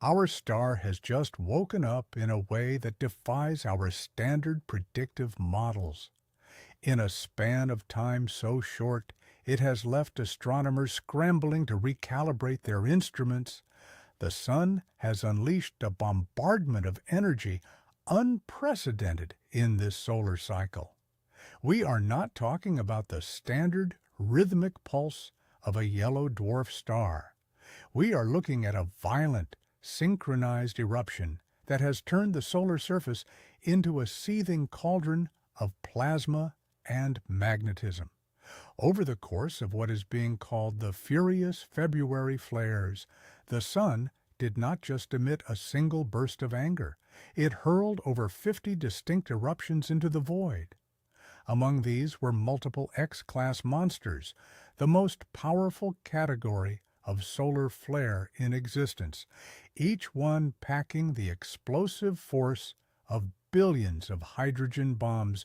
Our star has just woken up in a way that defies our standard predictive models. In a span of time so short, it has left astronomers scrambling to recalibrate their instruments. The Sun has unleashed a bombardment of energy unprecedented in this solar cycle. We are not talking about the standard rhythmic pulse of a yellow dwarf star. We are looking at a violent, synchronized eruption that has turned the solar surface into a seething cauldron of plasma and magnetism. Over the course of what is being called the furious February flares, the Sun did not just emit a single burst of anger. It hurled over 50 distinct eruptions into the void. Among these were multiple X-class monsters, the most powerful category of solar flare in existence, each one packing the explosive force of billions of hydrogen bombs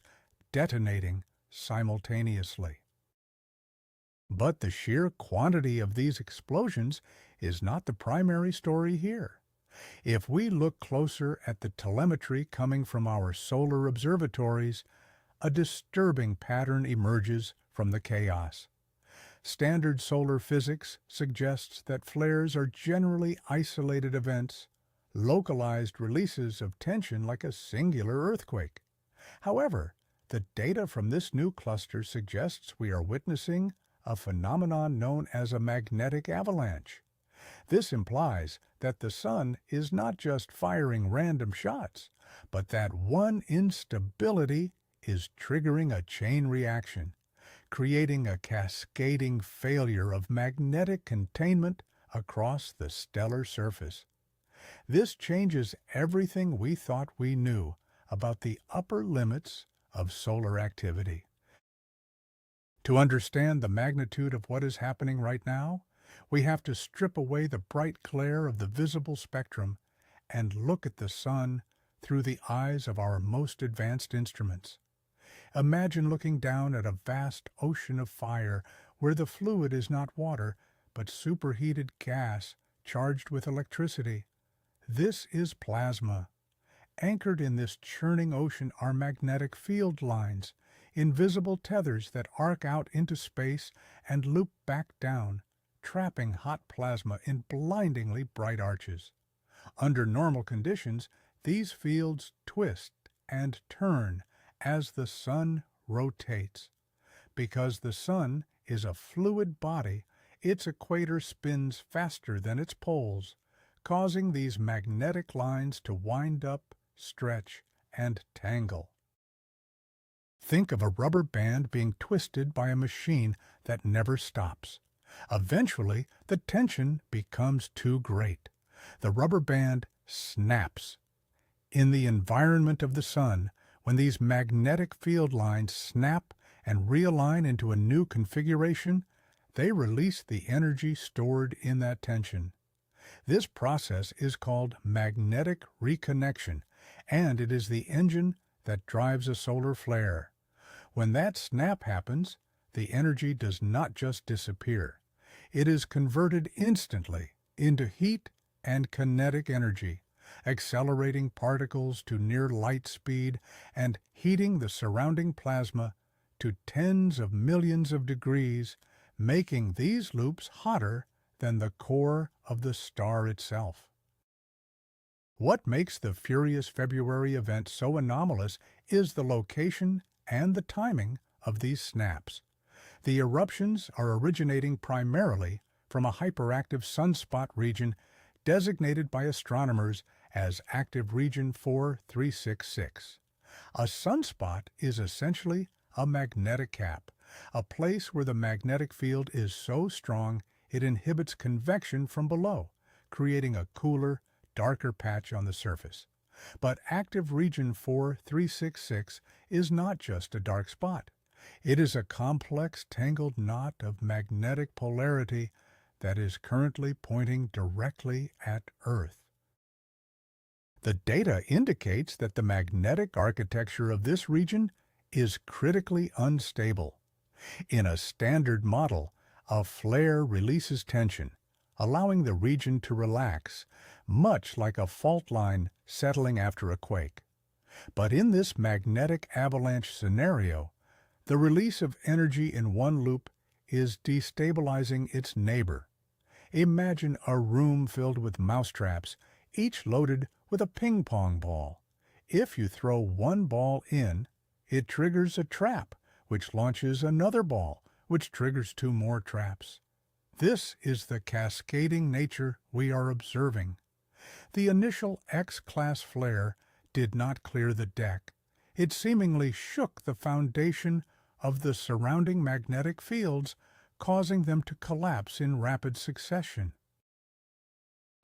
detonating simultaneously. But the sheer quantity of these explosions is not the primary story here. If we look closer at the telemetry coming from our solar observatories, a disturbing pattern emerges from the chaos. Standard solar physics suggests that flares are generally isolated events, localized releases of tension like a singular earthquake. However, the data from this new cluster suggests we are witnessing a phenomenon known as a magnetic avalanche. This implies that the Sun is not just firing random shots, but that one instability is triggering a chain reaction, creating a cascading failure of magnetic containment across the stellar surface. This changes everything we thought we knew about the upper limits of solar activity. To understand the magnitude of what is happening right now, we have to strip away the bright glare of the visible spectrum and look at the Sun through the eyes of our most advanced instruments. Imagine looking down at a vast ocean of fire where the fluid is not water, but superheated gas charged with electricity. This is plasma. Anchored in this churning ocean are magnetic field lines, invisible tethers that arc out into space and loop back down, trapping hot plasma in blindingly bright arches. Under normal conditions, these fields twist and turn as the Sun rotates. Because the Sun is a fluid body, its equator spins faster than its poles, causing these magnetic lines to wind up, stretch, and tangle. Think of a rubber band being twisted by a machine that never stops. Eventually, the tension becomes too great. The rubber band snaps. In the environment of the Sun, when these magnetic field lines snap and realign into a new configuration, they release the energy stored in that tension. This process is called magnetic reconnection, and it is the engine that drives a solar flare. When that snap happens, the energy does not just disappear. It is converted instantly into heat and kinetic energy, accelerating particles to near light speed and heating the surrounding plasma to tens of millions of degrees, making these loops hotter than the core of the star itself. What makes the furious February event so anomalous is the location and the timing of these snaps. The eruptions are originating primarily from a hyperactive sunspot region designated by astronomers as Active Region 4366. A sunspot is essentially a magnetic cap, a place where the magnetic field is so strong it inhibits convection from below, creating a cooler, darker patch on the surface. But Active Region 4366 is not just a dark spot. It is a complex, tangled knot of magnetic polarity that is currently pointing directly at Earth. The data indicates that the magnetic architecture of this region is critically unstable. In a standard model, a flare releases tension, allowing the region to relax, much like a fault line settling after a quake. But in this magnetic avalanche scenario, the release of energy in one loop is destabilizing its neighbor. Imagine a room filled with mousetraps, each loaded with a ping-pong ball. If you throw one ball in, it triggers a trap, which launches another ball, which triggers two more traps. This is the cascading nature we are observing. The initial X-class flare did not clear the deck. It seemingly shook the foundation of the surrounding magnetic fields, causing them to collapse in rapid succession.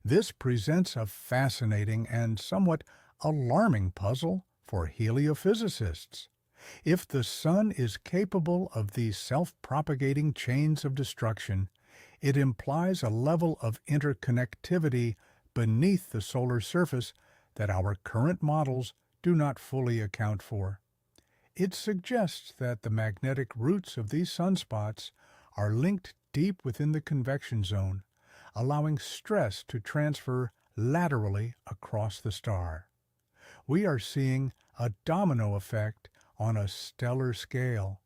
This presents a fascinating and somewhat alarming puzzle for heliophysicists. If the Sun is capable of these self-propagating chains of destruction, it implies a level of interconnectivity beneath the solar surface that our current models do not fully account for. It suggests that the magnetic roots of these sunspots are linked deep within the convection zone, allowing stress to transfer laterally across the star. We are seeing a domino effect on a stellar scale.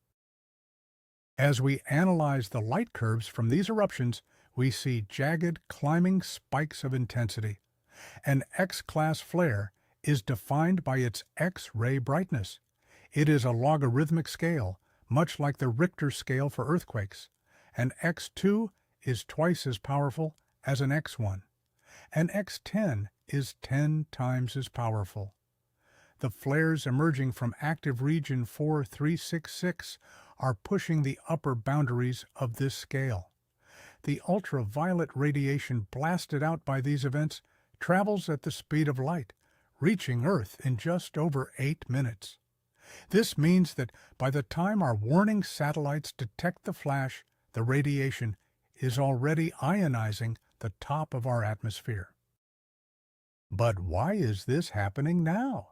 As we analyze the light curves from these eruptions, we see jagged, climbing spikes of intensity. An X-class flare is defined by its X-ray brightness. It is a logarithmic scale, much like the Richter scale for earthquakes. An X2 is twice as powerful as an X1. An X10 is 10 times as powerful. The flares emerging from active region 4366 are pushing the upper boundaries of this scale. The ultraviolet radiation blasted out by these events travels at the speed of light, reaching Earth in just over 8 minutes. This means that by the time our warning satellites detect the flash, the radiation is already ionizing the top of our atmosphere. But why is this happening now?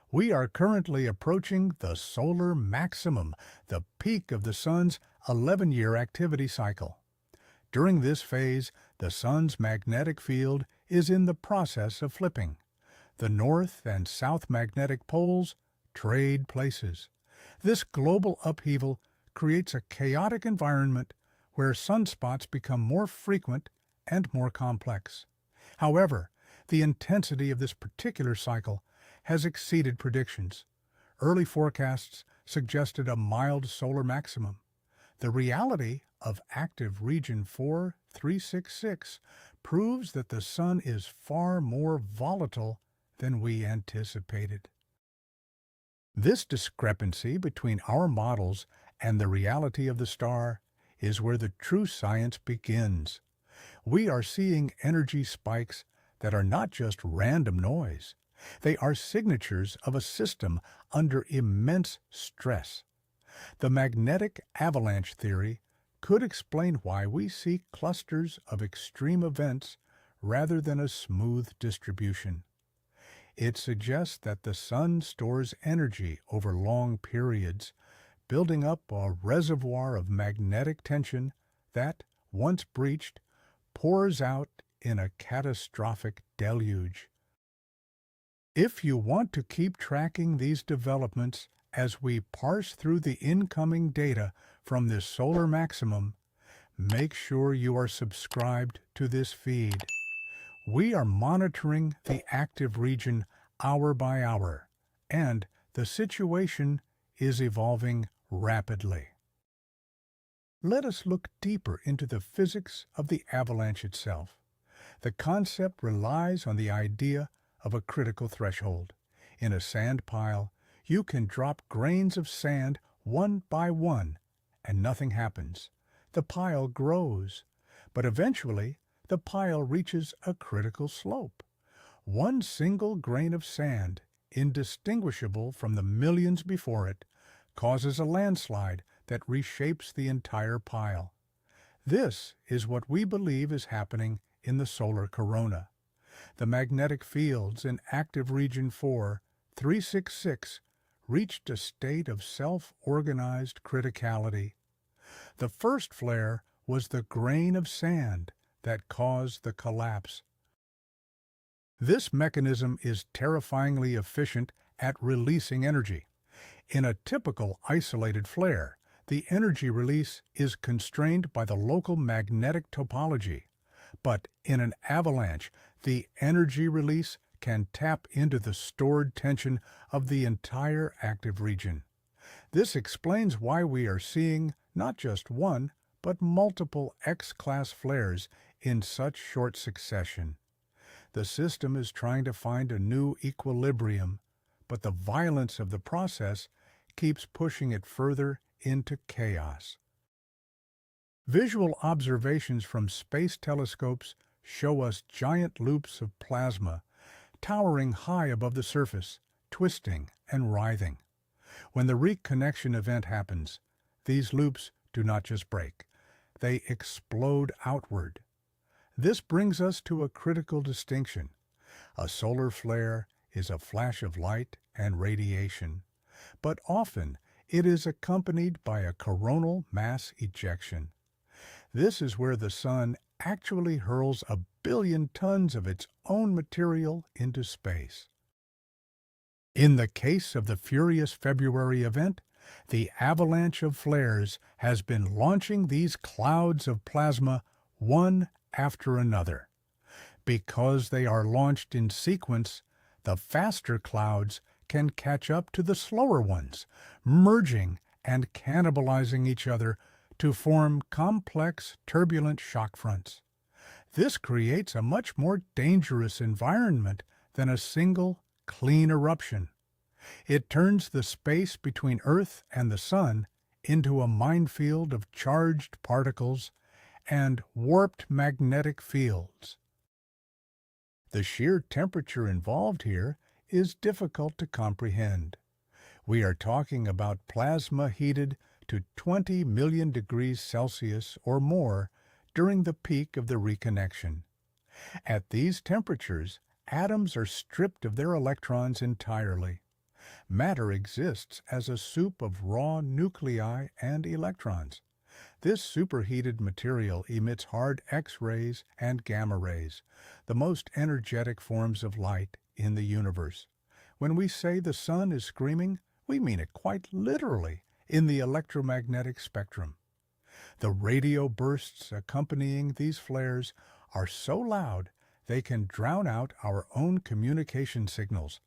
We are currently approaching the solar maximum, the peak of the Sun's 11-year activity cycle. During this phase, the Sun's magnetic field is in the process of flipping. The north and south magnetic poles trade places. This global upheaval creates a chaotic environment where sunspots become more frequent and more complex. However, the intensity of this particular cycle has exceeded predictions. Early forecasts suggested a mild solar maximum. The reality of active region 4366 proves that the Sun is far more volatile than we anticipated. This discrepancy between our models and the reality of the star is where the true science begins. We are seeing energy spikes that are not just random noise. They are signatures of a system under immense stress. The magnetic avalanche theory could explain why we see clusters of extreme events rather than a smooth distribution. It suggests that the Sun stores energy over long periods, building up a reservoir of magnetic tension that, once breached, pours out in a catastrophic deluge. If you want to keep tracking these developments as we parse through the incoming data from this solar maximum, make sure you are subscribed to this feed. We are monitoring the active region hour by hour, and the situation is evolving rapidly. Let us look deeper into the physics of the avalanche itself. The concept relies on the idea of a critical threshold. In a sand pile, you can drop grains of sand one by one, and nothing happens. The pile grows, but eventually the pile reaches a critical slope. One single grain of sand, indistinguishable from the millions before it, causes a landslide that reshapes the entire pile. This is what we believe is happening in the solar corona. The magnetic fields in active region 4366 reached a state of self-organized criticality. The first flare was the grain of sand that caused the collapse. This mechanism is terrifyingly efficient at releasing energy. In a typical isolated flare, the energy release is constrained by the local magnetic topology. But in an avalanche, the energy release can tap into the stored tension of the entire active region. This explains why we are seeing not just one, but multiple X-class flares in such short succession. The system is trying to find a new equilibrium, but the violence of the process keeps pushing it further into chaos. Visual observations from space telescopes show us giant loops of plasma towering high above the surface, twisting and writhing. When the reconnection event happens, these loops do not just break, they explode outward. This brings us to a critical distinction. A solar flare is a flash of light and radiation, but often it is accompanied by a coronal mass ejection. This is where the sun actually hurls 1 billion tons of its own material into space. In the case of the furious February event, the avalanche of flares has been launching these clouds of plasma one after another. Because they are launched in sequence, the faster clouds can catch up to the slower ones, merging and cannibalizing each other to form complex turbulent shock fronts. This creates a much more dangerous environment than a single, clean eruption. It turns the space between Earth and the Sun into a minefield of charged particles and warped magnetic fields. The sheer temperature involved here is difficult to comprehend. We are talking about plasma heated to 20 million degrees Celsius or more during the peak of the reconnection. At these temperatures, atoms are stripped of their electrons entirely. Matter exists as a soup of raw nuclei and electrons. This superheated material emits hard X-rays and gamma rays, the most energetic forms of light in the universe. When we say the sun is screaming, we mean it quite literally in the electromagnetic spectrum. The radio bursts accompanying these flares are so loud they can drown out our own communication signals,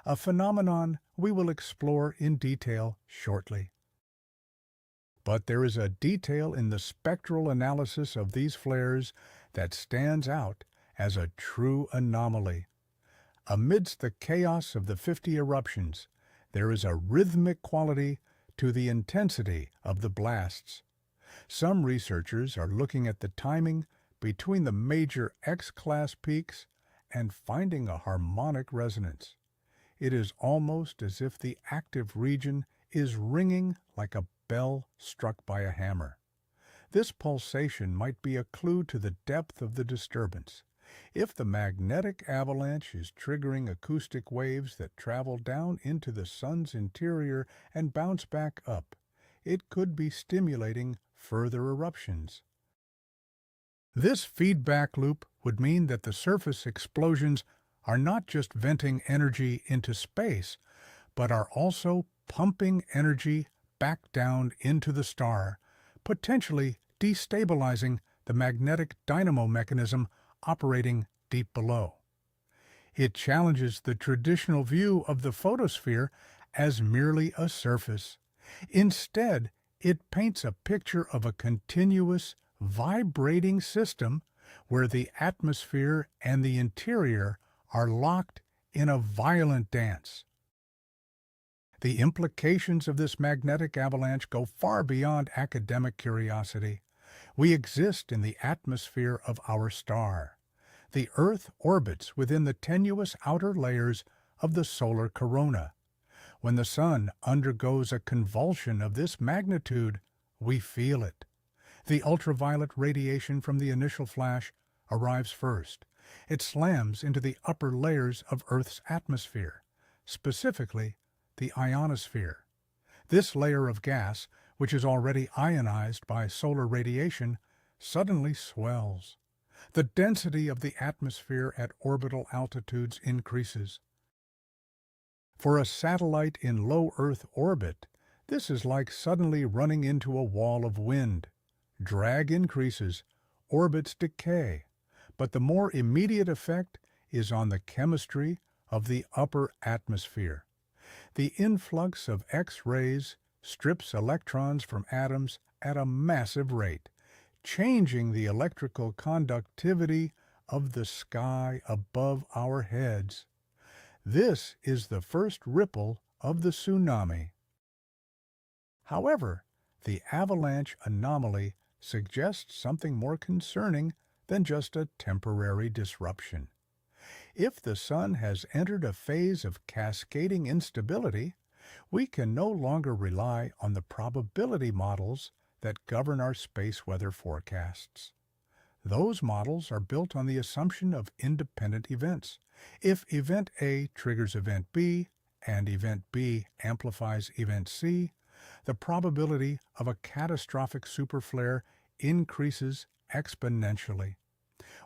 a phenomenon we will explore in detail shortly. But there is a detail in the spectral analysis of these flares that stands out as a true anomaly. Amidst the chaos of the 50 eruptions, there is a rhythmic quality to the intensity of the blasts. Some researchers are looking at the timing between the major X-class peaks and finding a harmonic resonance. It is almost as if the active region is ringing like a bell struck by a hammer. This pulsation might be a clue to the depth of the disturbance. If the magnetic avalanche is triggering acoustic waves that travel down into the sun's interior and bounce back up, it could be stimulating further eruptions. This feedback loop would mean that the surface explosions are not just venting energy into space, but are also pumping energy back down into the star, potentially destabilizing the magnetic dynamo mechanism operating deep below. It challenges the traditional view of the photosphere as merely a surface. Instead, it paints a picture of a continuous, vibrating system where the atmosphere and the interior are locked in a violent dance. The implications of this magnetic avalanche go far beyond academic curiosity. We exist in the atmosphere of our star. The Earth orbits within the tenuous outer layers of the solar corona. When the sun undergoes a convulsion of this magnitude, we feel it. The ultraviolet radiation from the initial flash arrives first. It slams into the upper layers of Earth's atmosphere, specifically the ionosphere. This layer of gas, which is already ionized by solar radiation, suddenly swells. The density of the atmosphere at orbital altitudes increases. For a satellite in low Earth orbit, this is like suddenly running into a wall of wind. Drag increases, orbits decay, but the more immediate effect is on the chemistry of the upper atmosphere. The influx of X-rays strips electrons from atoms at a massive rate, changing the electrical conductivity of the sky above our heads. This is the first ripple of the tsunami. However, the avalanche anomaly suggests something more concerning than just a temporary disruption. If the Sun has entered a phase of cascading instability, we can no longer rely on the probability models that govern our space weather forecasts. Those models are built on the assumption of independent events. If event A triggers event B and event B amplifies event C, the probability of a catastrophic superflare increases exponentially.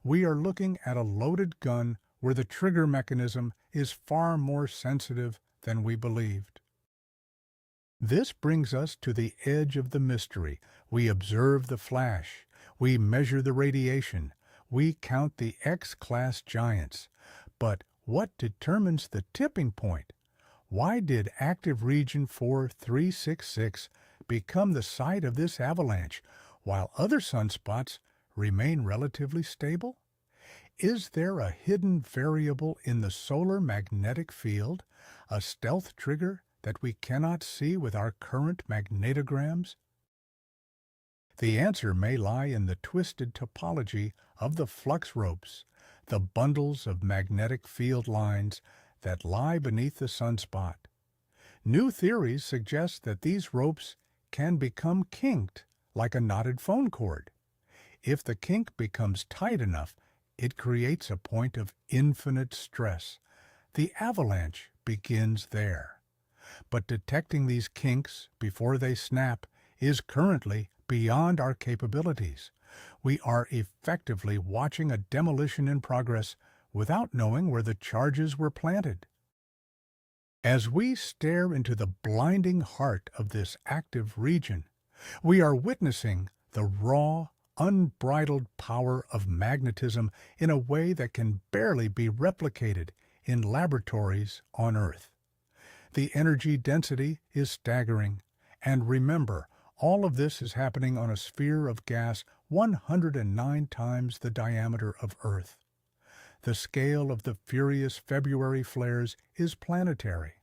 We are looking at a loaded gun where the trigger mechanism is far more sensitive than we believed. This brings us to the edge of the mystery. We observe the flash. We measure the radiation. We count the X-class giants. But what determines the tipping point? Why did active region 4366 become the site of this avalanche, while other sunspots remain relatively stable? Is there a hidden variable in the solar magnetic field, a stealth trigger that we cannot see with our current magnetograms? The answer may lie in the twisted topology of the flux ropes, the bundles of magnetic field lines that lie beneath the sunspot. New theories suggest that these ropes can become kinked like a knotted phone cord. If the kink becomes tight enough, it creates a point of infinite stress. The avalanche begins there. But detecting these kinks before they snap is currently beyond our capabilities. We are effectively watching a demolition in progress without knowing where the charges were planted. As we stare into the blinding heart of this active region, we are witnessing the raw, unbridled power of magnetism in a way that can barely be replicated in laboratories on Earth. The energy density is staggering, and remember, all of this is happening on a sphere of gas 109 times the diameter of Earth. The scale of the furious February flares is planetary.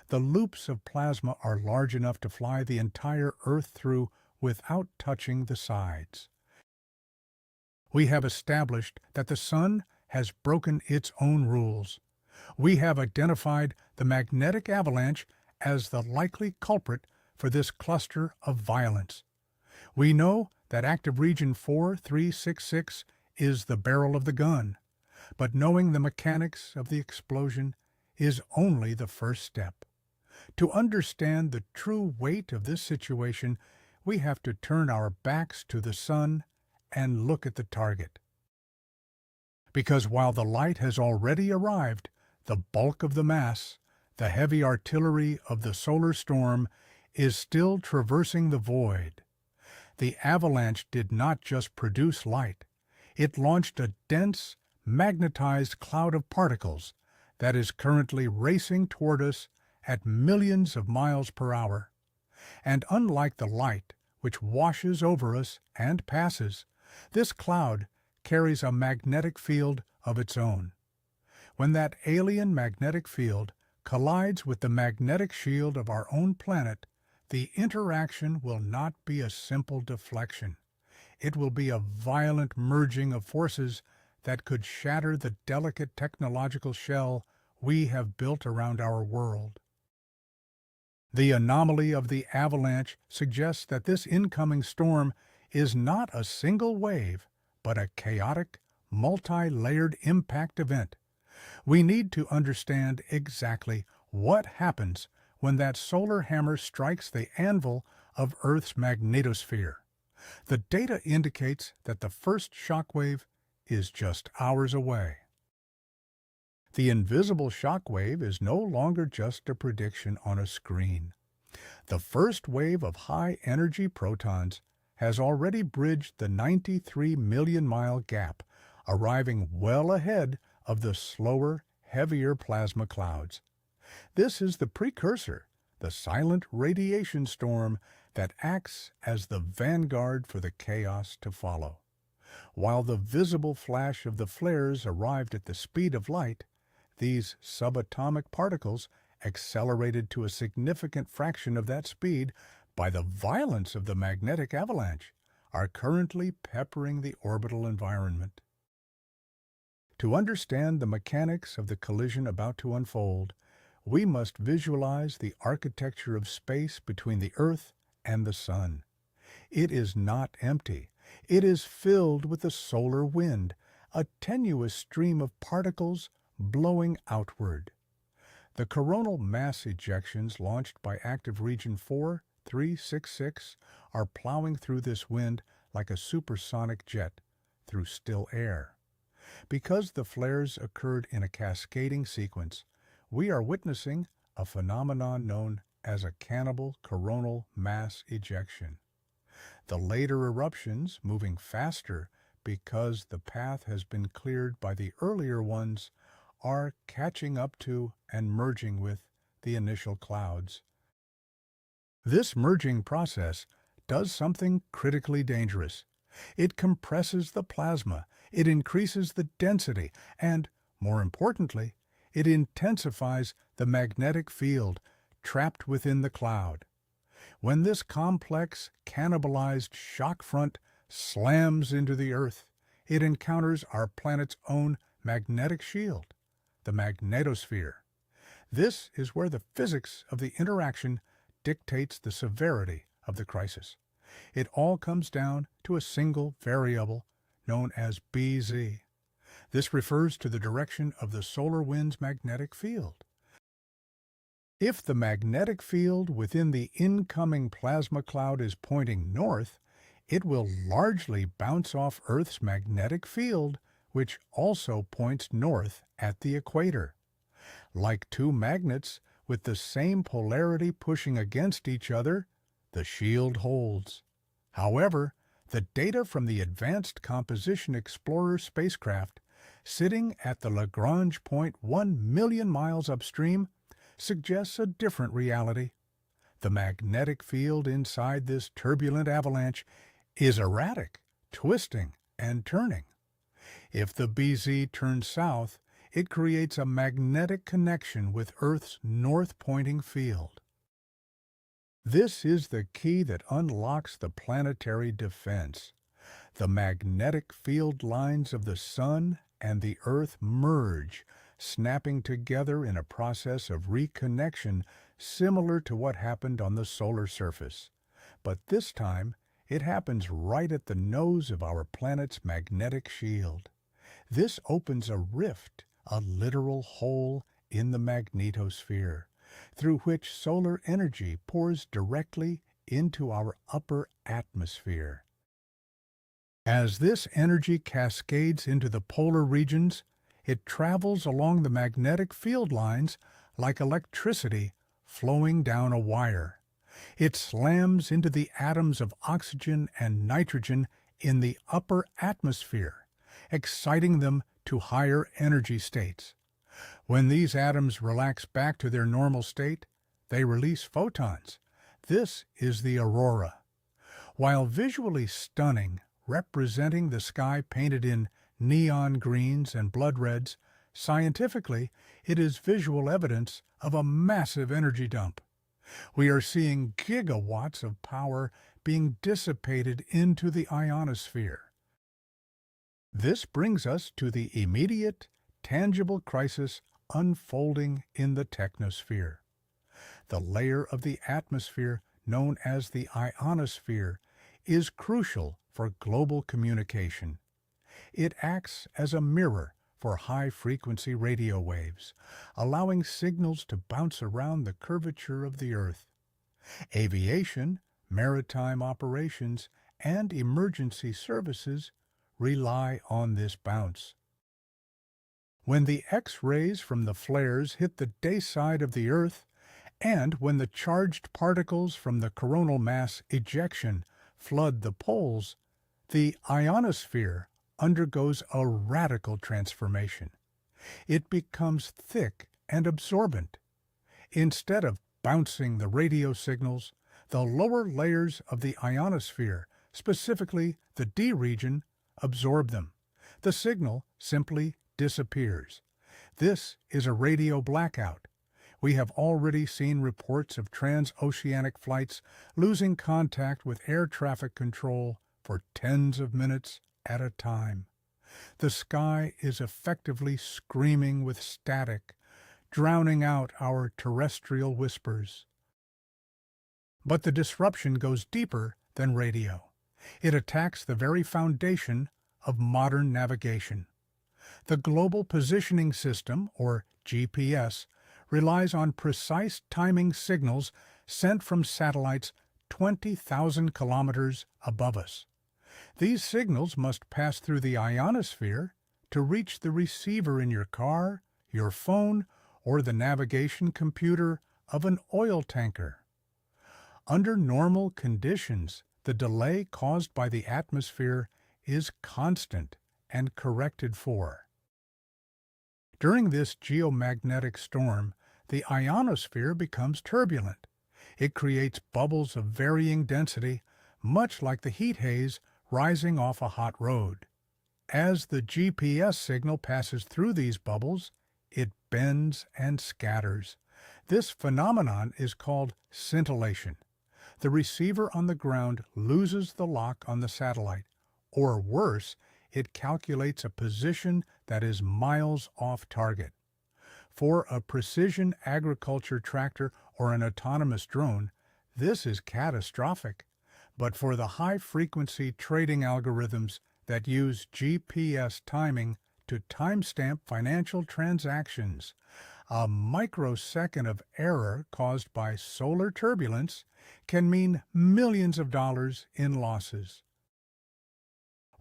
The loops of plasma are large enough to fly the entire Earth through without touching the sides. We have established that the Sun has broken its own rules. We have identified the magnetic avalanche as the likely culprit for this cluster of violence. We know that active region 4366 is the barrel of the gun, but knowing the mechanics of the explosion is only the first step. To understand the true weight of this situation, we have to turn our backs to the Sun and look at the target. Because while the light has already arrived, the bulk of the mass, the heavy artillery of the solar storm, is still traversing the void. The avalanche did not just produce light. It launched a dense, magnetized cloud of particles that is currently racing toward us at millions of miles per hour. And unlike the light, which washes over us and passes, this cloud carries a magnetic field of its own. When that alien magnetic field collides with the magnetic shield of our own planet, the interaction will not be a simple deflection. It will be a violent merging of forces that could shatter the delicate technological shell we have built around our world. The anomaly of the avalanche suggests that this incoming storm is not a single wave, but a chaotic, multi-layered impact event. We need to understand exactly what happens when that solar hammer strikes the anvil of Earth's magnetosphere. The data indicates that the first shockwave is just hours away. The invisible shock wave is no longer just a prediction on a screen. The first wave of high-energy protons has already bridged the 93 million-mile gap, arriving well ahead of the slower, heavier plasma clouds. This is the precursor, the silent radiation storm that acts as the vanguard for the chaos to follow. While the visible flash of the flares arrived at the speed of light, these subatomic particles, accelerated to a significant fraction of that speed by the violence of the magnetic avalanche, are currently peppering the orbital environment. To understand the mechanics of the collision about to unfold, we must visualize the architecture of space between the Earth and the Sun. It is not empty. It is filled with the solar wind, a tenuous stream of particles blowing outward. The coronal mass ejections launched by active region 4366 are plowing through this wind like a supersonic jet through still air. Because the flares occurred in a cascading sequence, we are witnessing a phenomenon known as a cannibal coronal mass ejection. The later eruptions, moving faster because the path has been cleared by the earlier ones, are catching up to and merging with the initial clouds. This merging process does something critically dangerous. It compresses the plasma, it increases the density, and, more importantly, it intensifies the magnetic field trapped within the cloud. When this complex, cannibalized shock front slams into the Earth, it encounters our planet's own magnetic shield, the magnetosphere. This is where the physics of the interaction dictates the severity of the crisis. It all comes down to a single variable known as BZ. This refers to the direction of the solar wind's magnetic field. If the magnetic field within the incoming plasma cloud is pointing north, it will largely bounce off Earth's magnetic field, which also points north at the equator. Like two magnets with the same polarity pushing against each other, the shield holds. However, the data from the Advanced Composition Explorer spacecraft, sitting at the Lagrange point 1 million miles upstream, suggests a different reality. The magnetic field inside this turbulent avalanche is erratic, twisting, and turning. If the BZ turns south, it creates a magnetic connection with Earth's north-pointing field. This is the key that unlocks the planetary defense. The magnetic field lines of the Sun and the Earth merge, snapping together in a process of reconnection similar to what happened on the solar surface. But this time, it happens right at the nose of our planet's magnetic shield. This opens a rift, a literal hole in the magnetosphere, through which solar energy pours directly into our upper atmosphere. As this energy cascades into the polar regions, it travels along the magnetic field lines like electricity flowing down a wire. It slams into the atoms of oxygen and nitrogen in the upper atmosphere, exciting them to higher energy states. When these atoms relax back to their normal state, they release photons. This is the aurora. While visually stunning, representing the sky painted in neon greens and blood reds, scientifically, it is visual evidence of a massive energy dump. We are seeing gigawatts of power being dissipated into the ionosphere. This brings us to the immediate, tangible crisis unfolding in the technosphere. The layer of the atmosphere known as the ionosphere is crucial for global communication. It acts as a mirror for high-frequency radio waves, allowing signals to bounce around the curvature of the Earth. Aviation, maritime operations, and emergency services rely on this bounce. When the X-rays from the flares hit the day side of the Earth, and when the charged particles from the coronal mass ejection flood the poles, the ionosphere undergoes a radical transformation. It becomes thick and absorbent. Instead of bouncing the radio signals, the lower layers of the ionosphere, specifically the D region, absorb them. The signal simply disappears. This is a radio blackout. We have already seen reports of transoceanic flights losing contact with air traffic control for tens of minutes at a time. The sky is effectively screaming with static, drowning out our terrestrial whispers. But the disruption goes deeper than radio. It attacks the very foundation of modern navigation. The Global Positioning System, or GPS, relies on precise timing signals sent from satellites 20,000 kilometers above us. These signals must pass through the ionosphere to reach the receiver in your car, your phone, or the navigation computer of an oil tanker. Under normal conditions, the delay caused by the atmosphere is constant and corrected for. During this geomagnetic storm, the ionosphere becomes turbulent. It creates bubbles of varying density, much like the heat haze rising off a hot road. As the GPS signal passes through these bubbles, it bends and scatters. This phenomenon is called scintillation. The receiver on the ground loses the lock on the satellite, or worse, it calculates a position that is miles off target. For a precision agriculture tractor or an autonomous drone, this is catastrophic. But for the high-frequency trading algorithms that use GPS timing to timestamp financial transactions, a microsecond of error caused by solar turbulence can mean millions of dollars in losses.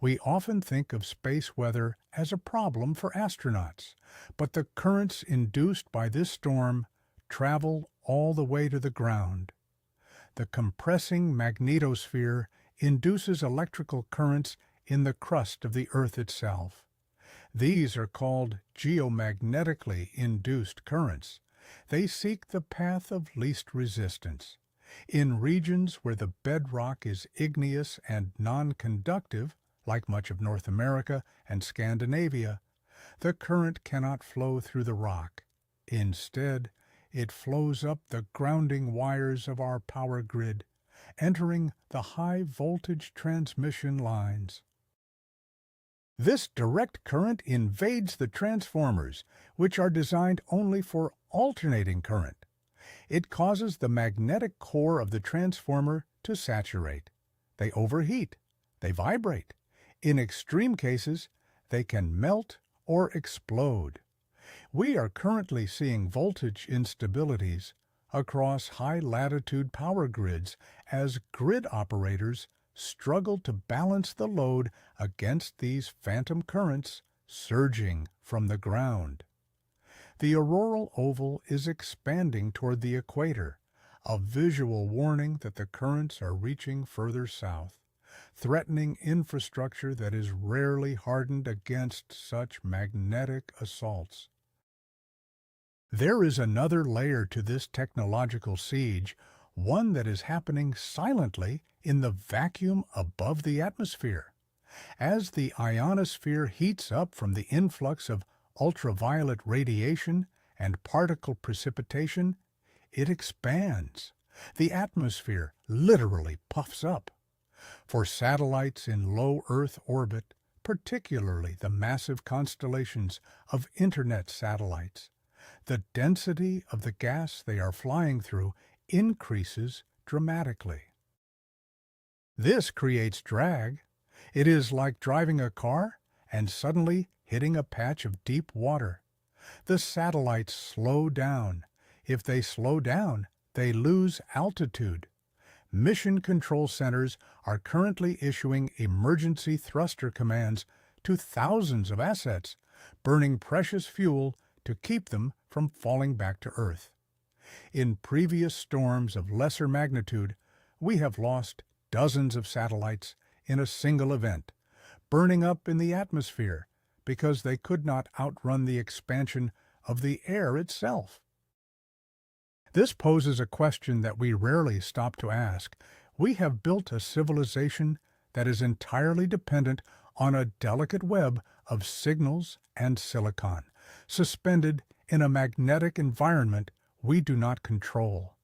We often think of space weather as a problem for astronauts, but the currents induced by this storm travel all the way to the ground. The compressing magnetosphere induces electrical currents in the crust of the Earth itself. These are called geomagnetically induced currents. They seek the path of least resistance. In regions where the bedrock is igneous and non-conductive, like much of North America and Scandinavia, the current cannot flow through the rock. Instead, it flows up the grounding wires of our power grid, entering the high-voltage transmission lines. This direct current invades the transformers, which are designed only for alternating current. It causes the magnetic core of the transformer to saturate. They overheat. They vibrate. In extreme cases, they can melt or explode. We are currently seeing voltage instabilities across high-latitude power grids as grid operators struggle to balance the load against these phantom currents surging from the ground. The auroral oval is expanding toward the equator, a visual warning that the currents are reaching further south, threatening infrastructure that is rarely hardened against such magnetic assaults. There is another layer to this technological siege, one that is happening silently in the vacuum above the atmosphere. As the ionosphere heats up from the influx of ultraviolet radiation and particle precipitation, it expands. The atmosphere literally puffs up. For satellites in low Earth orbit, particularly the massive constellations of Internet satellites, the density of the gas they are flying through increases dramatically. This creates drag. It is like driving a car and suddenly hitting a patch of deep water. The satellites slow down. If they slow down, they lose altitude. mission control centers are currently issuing emergency thruster commands to thousands of assets, burning precious fuel to keep them from falling back to Earth. In previous storms of lesser magnitude, we have lost dozens of satellites in a single event, burning up in the atmosphere because they could not outrun the expansion of the air itself. This poses a question that we rarely stop to ask. We have built a civilization that is entirely dependent on a delicate web of signals and silicon, suspended in a magnetic environment we do not control.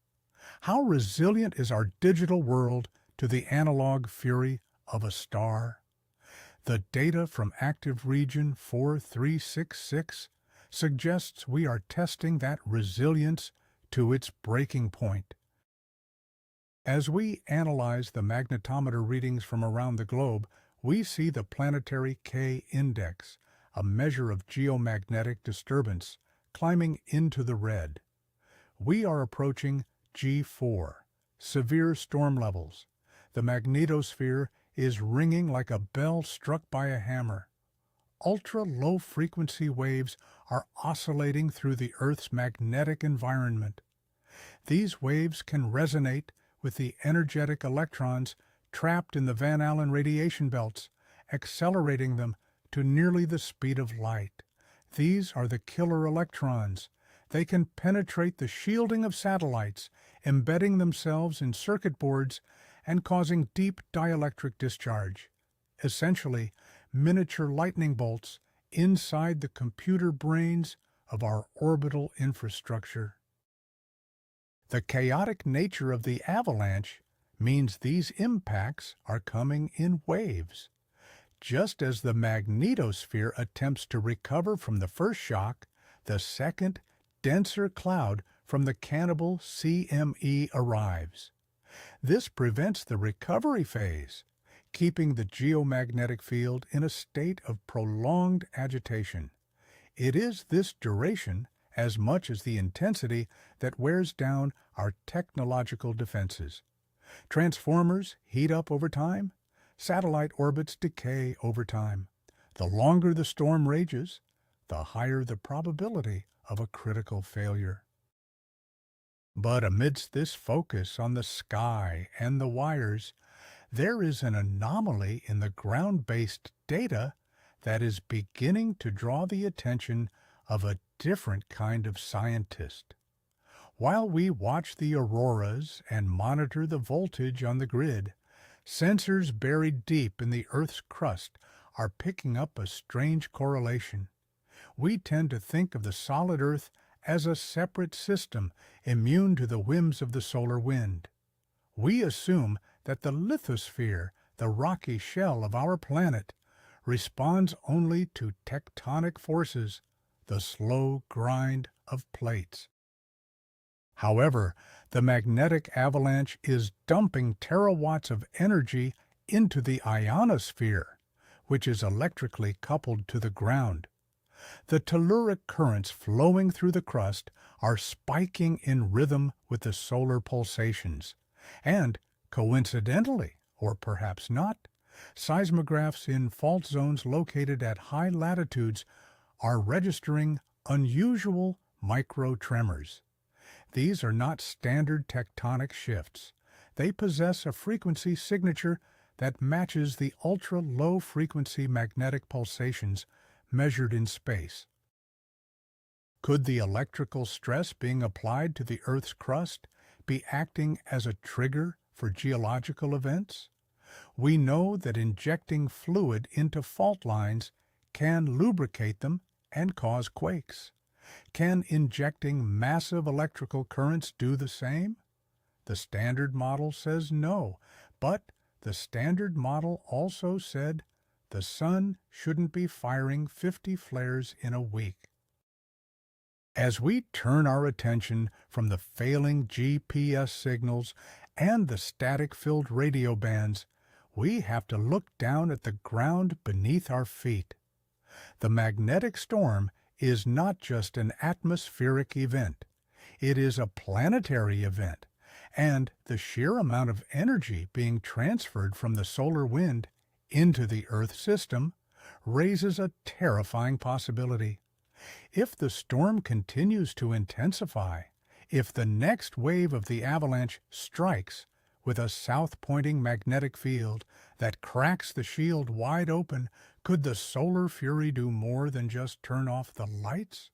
How resilient is our digital world to the analog fury of a star? The data from active region 4366 suggests we are testing that resilience to its breaking point. As we analyze the magnetometer readings from around the globe, we see the planetary K index, a measure of geomagnetic disturbance, climbing into the red. We are approaching G4, severe storm levels. The magnetosphere is ringing like a bell struck by a hammer. Ultra-low frequency waves are oscillating through the Earth's magnetic environment. These waves can resonate with the energetic electrons trapped in the Van Allen radiation belts, accelerating them to nearly the speed of light. These are the killer electrons. They can penetrate the shielding of satellites, embedding themselves in circuit boards and causing deep dielectric discharge. Essentially, miniature lightning bolts inside the computer brains of our orbital infrastructure. The chaotic nature of the avalanche means these impacts are coming in waves. Just as the magnetosphere attempts to recover from the first shock, the second, denser cloud from the Cannibal CME arrives. This prevents the recovery phase, keeping the geomagnetic field in a state of prolonged agitation. It is this duration, as much as the intensity, that wears down our technological defenses. Transformers heat up over time. Satellite orbits decay over time. The longer the storm rages, the higher the probability of a critical failure. But amidst this focus on the sky and the wires, there is an anomaly in the ground-based data that is beginning to draw the attention of a different kind of scientist. While we watch the auroras and monitor the voltage on the grid, sensors buried deep in the Earth's crust are picking up a strange correlation. We tend to think of the solid Earth as a separate system immune to the whims of the solar wind. We assume that the lithosphere, the rocky shell of our planet, responds only to tectonic forces, the slow grind of plates. However, the magnetic avalanche is dumping terawatts of energy into the ionosphere, which is electrically coupled to the ground. The telluric currents flowing through the crust are spiking in rhythm with the solar pulsations, and coincidentally, or perhaps not, seismographs in fault zones located at high latitudes are registering unusual microtremors. These are not standard tectonic shifts. They possess a frequency signature that matches the ultra-low frequency magnetic pulsations measured in space. Could the electrical stress being applied to the Earth's crust be acting as a trigger for geological events? We know that injecting fluid into fault lines can lubricate them and cause quakes. Can injecting massive electrical currents do the same? The Standard Model says no, but the Standard Model also said the sun shouldn't be firing 50 flares in a week. As we turn our attention from the failing GPS signals and the static-filled radio bands, we have to look down at the ground beneath our feet. The magnetic storm is not just an atmospheric event. It is a planetary event, and the sheer amount of energy being transferred from the solar wind into the Earth system raises a terrifying possibility. If the storm continues to intensify, if the next wave of the avalanche strikes with a south-pointing magnetic field that cracks the shield wide open, could the solar fury do more than just turn off the lights?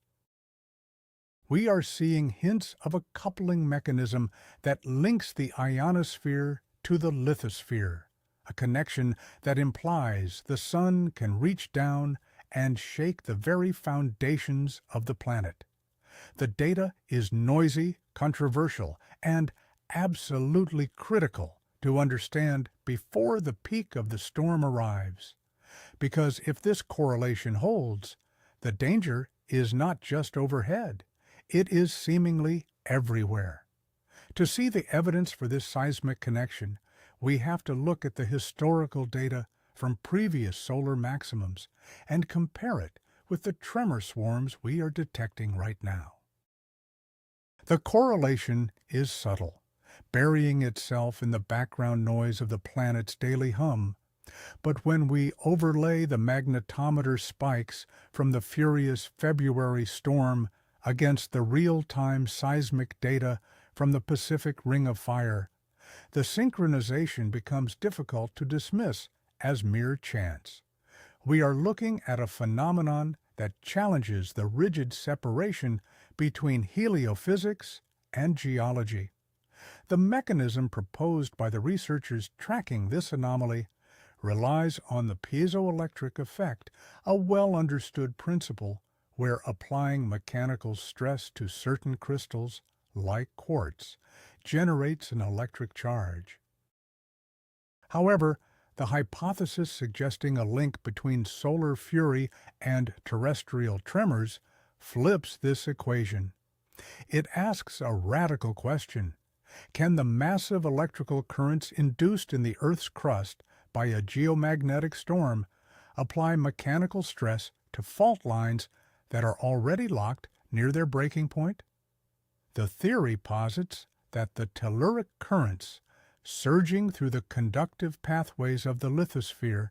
We are seeing hints of a coupling mechanism that links the ionosphere to the lithosphere, a connection that implies the sun can reach down and shake the very foundations of the planet. The data is noisy, controversial, and absolutely critical to understand before the peak of the storm arrives. Because if this correlation holds, the danger is not just overhead, it is seemingly everywhere. To see the evidence for this seismic connection, we have to look at the historical data from previous solar maximums and compare it with the tremor swarms we are detecting right now. The correlation is subtle, burying itself in the background noise of the planet's daily hum, but when we overlay the magnetometer spikes from the furious February storm against the real-time seismic data from the Pacific Ring of Fire, the synchronization becomes difficult to dismiss as mere chance. We are looking at a phenomenon that challenges the rigid separation between heliophysics and geology. The mechanism proposed by the researchers tracking this anomaly relies on the piezoelectric effect, a well-understood principle where applying mechanical stress to certain crystals, like quartz, generates an electric charge. However, the hypothesis suggesting a link between solar fury and terrestrial tremors flips this equation. It asks a radical question. Can the massive electrical currents induced in the Earth's crust by a geomagnetic storm apply mechanical stress to fault lines that are already locked near their breaking point? The theory posits that the telluric currents surging through the conductive pathways of the lithosphere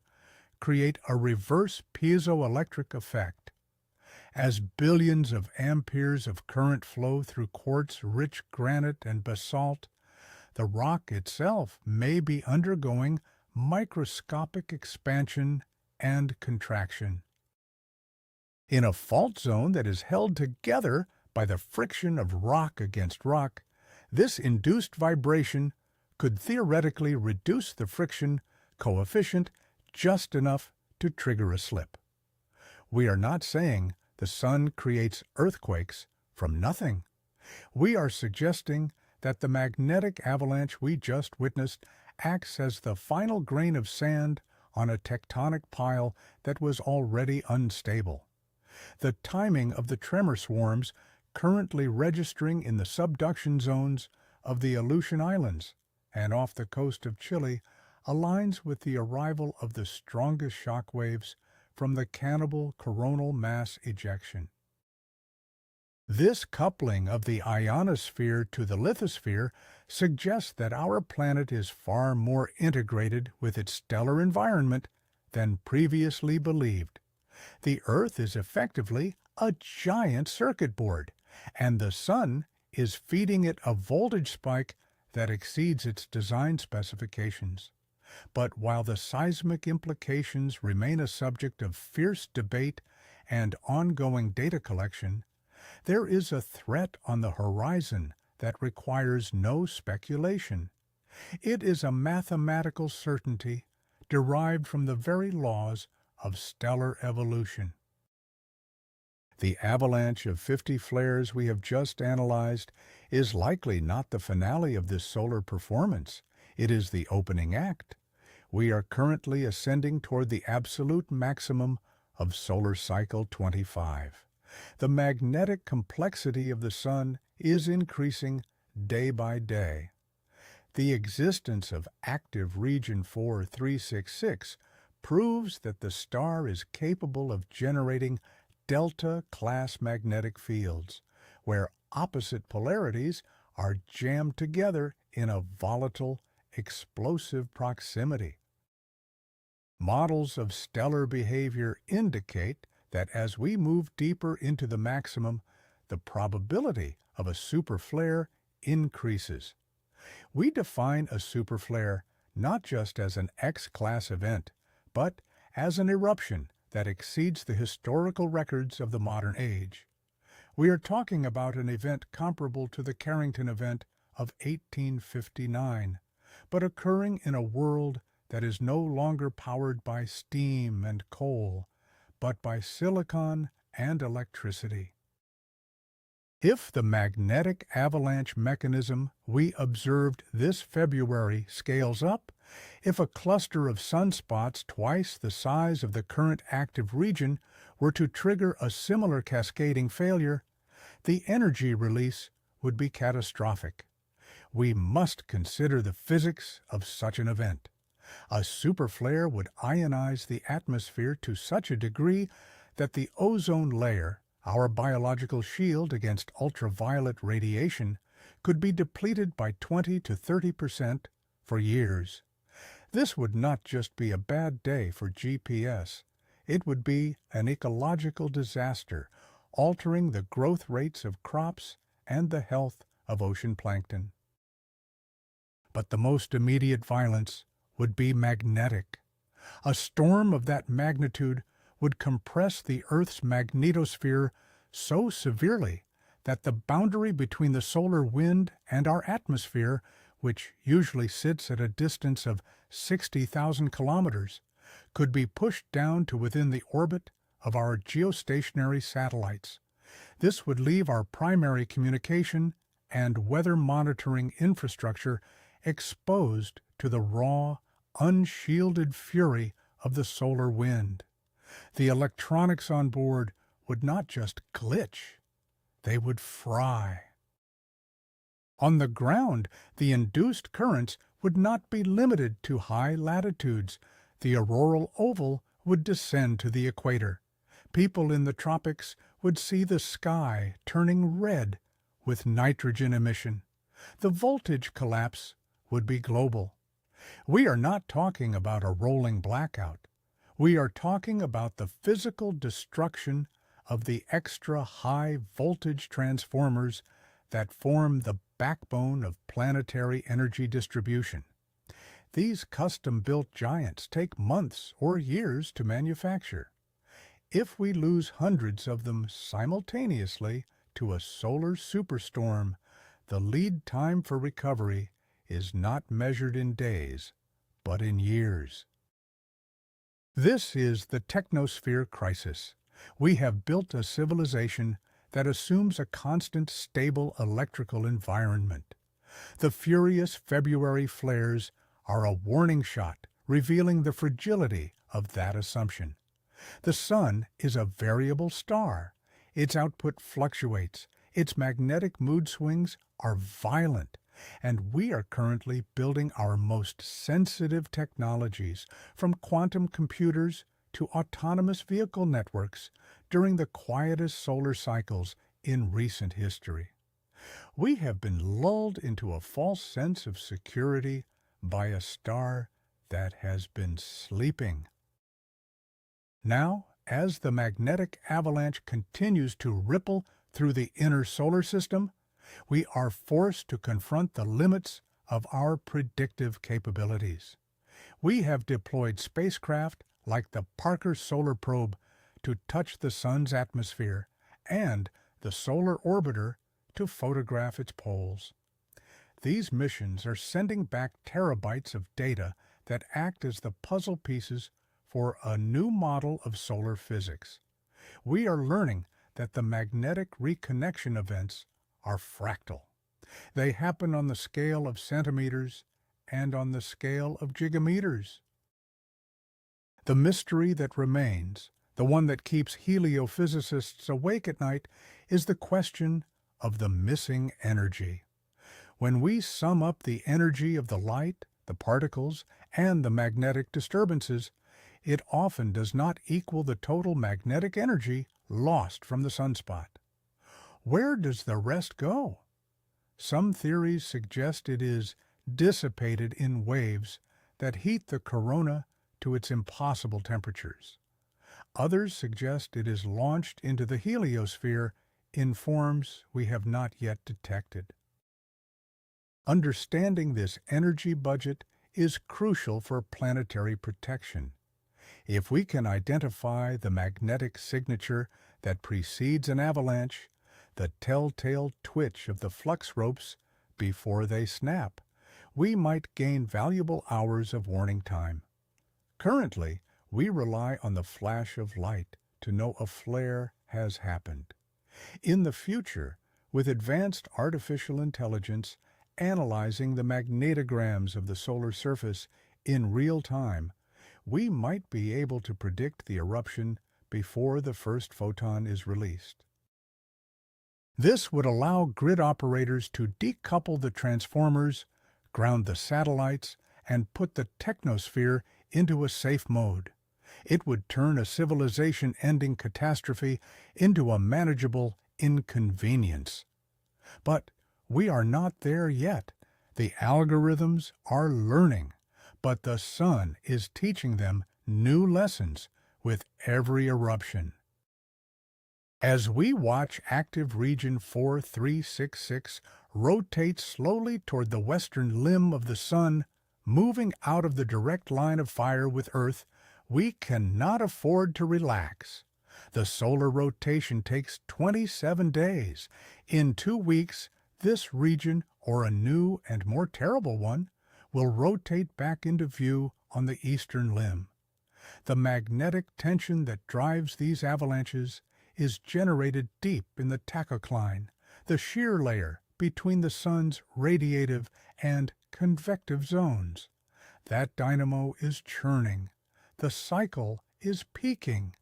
create a reverse piezoelectric effect. As billions of amperes of current flow through quartz-rich granite and basalt, the rock itself may be undergoing microscopic expansion and contraction. In a fault zone that is held together by the friction of rock against rock, this induced vibration could theoretically reduce the friction coefficient just enough to trigger a slip. We are not saying the sun creates earthquakes from nothing. We are suggesting that the magnetic avalanche we just witnessed acts as the final grain of sand on a tectonic pile that was already unstable. The timing of the tremor swarms currently registering in the subduction zones of the Aleutian Islands and off the coast of Chile aligns with the arrival of the strongest shock waves from the Cannibal coronal mass ejection. This coupling of the ionosphere to the lithosphere suggests that our planet is far more integrated with its stellar environment than previously believed. The Earth is effectively a giant circuit board, and the sun is feeding it a voltage spike that exceeds its design specifications. But while the seismic implications remain a subject of fierce debate and ongoing data collection, there is a threat on the horizon that requires no speculation. It is a mathematical certainty derived from the very laws of stellar evolution. The avalanche of 50 flares we have just analyzed is likely not the finale of this solar performance. It is the opening act. We are currently ascending toward the absolute maximum of solar cycle 25. The magnetic complexity of the sun is increasing day by day. The existence of active region 4366 proves that the star is capable of generating delta-class magnetic fields, where opposite polarities are jammed together in a volatile, explosive proximity. Models of stellar behavior indicate that as we move deeper into the maximum, the probability of a superflare increases. We define a superflare not just as an X-class event, but as an eruption that exceeds the historical records of the modern age. We are talking about an event comparable to the Carrington event of 1859, but occurring in a world that is no longer powered by steam and coal, but by silicon and electricity. If the magnetic avalanche mechanism we observed this February scales up, if a cluster of sunspots twice the size of the current active region were to trigger a similar cascading failure, the energy release would be catastrophic. We must consider the physics of such an event. A superflare would ionize the atmosphere to such a degree that the ozone layer, our biological shield against ultraviolet radiation, could be depleted by 20 to 30% for years. This would not just be a bad day for GPS, it would be an ecological disaster, altering the growth rates of crops and the health of ocean plankton. But the most immediate violence would be magnetic. A storm of that magnitude would compress the Earth's magnetosphere so severely that the boundary between the solar wind and our atmosphere, which usually sits at a distance of 60,000 kilometers, could be pushed down to within the orbit of our geostationary satellites. This would leave our primary communication and weather monitoring infrastructure exposed to the raw, unshielded fury of the solar wind. The electronics on board would not just glitch, they would fry. On the ground, the induced currents would not be limited to high latitudes. The auroral oval would descend to the equator. People in the tropics would see the sky turning red with nitrogen emission. The voltage collapse would be global. We are not talking about a rolling blackout. We are talking about the physical destruction of the extra high voltage transformers that form the backbone of planetary energy distribution. These custom-built giants take months or years to manufacture. If we lose hundreds of them simultaneously to a solar superstorm, the lead time for recovery is not measured in days, but in years. This is the technosphere crisis. We have built a civilization that assumes a constant, stable electrical environment. The furious February flares are a warning shot revealing the fragility of that assumption. The Sun is a variable star. Its output fluctuates. Its magnetic mood swings are violent. And we are currently building our most sensitive technologies, from quantum computers to autonomous vehicle networks, during the quietest solar cycles in recent history. We have been lulled into a false sense of security by a star that has been sleeping. Now, as the magnetic avalanche continues to ripple through the inner solar system, we are forced to confront the limits of our predictive capabilities. We have deployed spacecraft like the Parker Solar Probe to touch the Sun's atmosphere and the Solar Orbiter to photograph its poles. These missions are sending back terabytes of data that act as the puzzle pieces for a new model of solar physics. We are learning that the magnetic reconnection events are fractal. They happen on the scale of centimeters and on the scale of gigameters. The mystery that remains, the one that keeps heliophysicists awake at night, is the question of the missing energy. When we sum up the energy of the light, the particles, and the magnetic disturbances, it often does not equal the total magnetic energy lost from the sunspot. Where does the rest go? Some theories suggest it is dissipated in waves that heat the corona to its impossible temperatures. Others suggest it is launched into the heliosphere in forms we have not yet detected. Understanding this energy budget is crucial for planetary protection. If we can identify the magnetic signature that precedes an avalanche, the telltale twitch of the flux ropes before they snap, we might gain valuable hours of warning time. Currently, we rely on the flash of light to know a flare has happened. In the future, with advanced artificial intelligence analyzing the magnetograms of the solar surface in real time, we might be able to predict the eruption before the first photon is released. This would allow grid operators to decouple the transformers, ground the satellites, and put the technosphere into a safe mode. It would turn a civilization-ending catastrophe into a manageable inconvenience. But we are not there yet. The algorithms are learning, but the sun is teaching them new lessons with every eruption. As we watch active region 4366 rotate slowly toward the western limb of the sun, moving out of the direct line of fire with Earth, we cannot afford to relax. The solar rotation takes 27 days. In 2 weeks, this region, or a new and more terrible one, will rotate back into view on the eastern limb. The magnetic tension that drives these avalanches is generated deep in the tachocline, the shear layer between the sun's radiative and convective zones. That dynamo is churning. The cycle is peaking.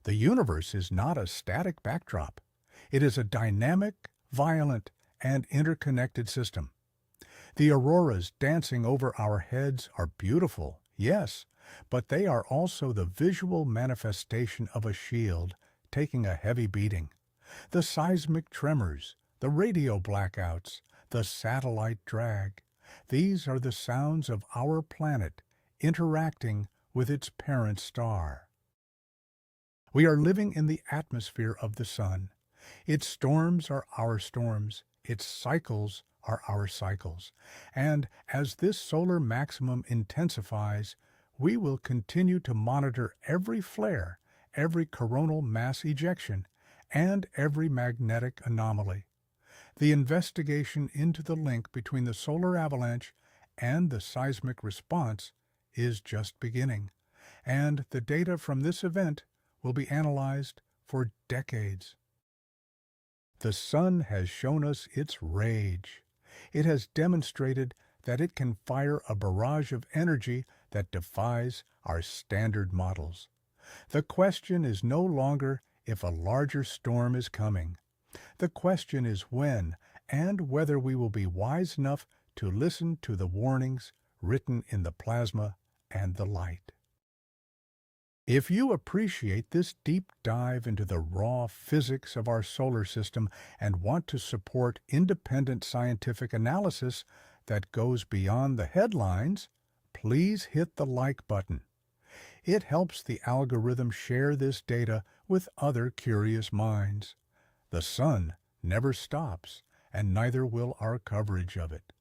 The universe is not a static backdrop. It is a dynamic, violent, and interconnected system. The auroras dancing over our heads are beautiful, yes, but they are also the visual manifestation of a shield taking a heavy beating. The seismic tremors, the radio blackouts, the satellite drag, these are the sounds of our planet interacting with its parent star. We are living in the atmosphere of the sun. Its storms are our storms, its cycles are our cycles, and as this solar maximum intensifies, we will continue to monitor every flare, every coronal mass ejection, and every magnetic anomaly. The investigation into the link between the solar avalanche and the seismic response is just beginning, and the data from this event will be analyzed for decades. The sun has shown us its rage. It has demonstrated that it can fire a barrage of energy that defies our standard models. The question is no longer if a larger storm is coming. The question is when and whether we will be wise enough to listen to the warnings written in the plasma and the light. If you appreciate this deep dive into the raw physics of our solar system and want to support independent scientific analysis that goes beyond the headlines, please hit the like button. It helps the algorithm share this data with other curious minds. The sun never stops, and neither will our coverage of it.